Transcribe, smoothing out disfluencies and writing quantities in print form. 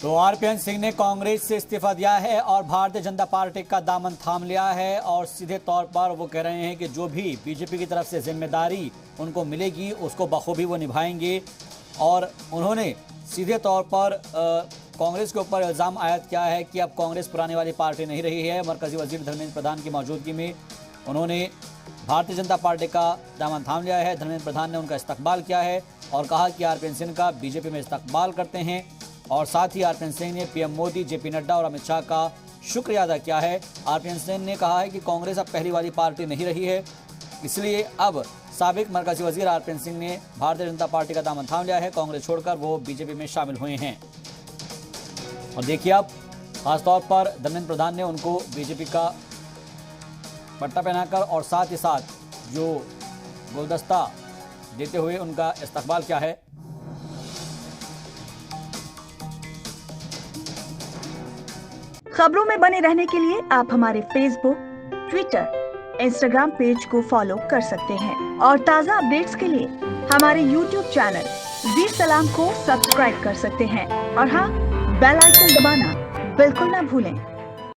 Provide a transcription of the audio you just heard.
तो आरपीएन सिंह ने कांग्रेस से इस्तीफा दिया है और भारतीय जनता पार्टी का दामन थाम लिया है और सीधे तौर पर वो कह रहे हैं कि जो भी बीजेपी की तरफ से जिम्मेदारी उनको मिलेगी उसको बखूबी वो निभाएंगे। और उन्होंने सीधे तौर पर कांग्रेस के ऊपर इल्ज़ाम आयद किया है कि अब कांग्रेस पुराने वाली पार्टी नहीं रही है। मरकजी वजीर धर्मेंद्र प्रधान की मौजूदगी में उन्होंने भारतीय जनता पार्टी का दामन थाम लिया है। धर्मेंद्र प्रधान ने उनका इस्तकबाल किया है और कहा कि आरपीएन सिंह का बीजेपी में इस्तकबाल करते हैं। और साथ ही आरपीएन सिंह ने पीएम मोदी, जेपी नड्डा और अमित शाह का शुक्रिया अदा किया है। आरपीएन सिंह ने कहा है कि कांग्रेस अब पहली वाली पार्टी नहीं रही है, इसलिए अब साबिक मरकजी वजीर आरपीएन सिंह ने भारतीय जनता पार्टी का दामन थाम लिया है। कांग्रेस छोड़कर वो बीजेपी में शामिल हुए हैं। और देखिए अब खासतौर पर धर्मेंद्र प्रधान ने उनको बीजेपी का पट्टा पहनाकर और साथ ही साथ जो गुलदस्ता देते हुए उनका इस्तकबाल किया है। खबरों में बने रहने के लिए आप हमारे फेसबुक, ट्विटर, इंस्टाग्राम पेज को फॉलो कर सकते हैं और ताज़ा अपडेट्स के लिए हमारे यूट्यूब चैनल वीर सलाम को सब्सक्राइब कर सकते हैं। और हाँ, बेल आइकन दबाना बिल्कुल ना भूलें।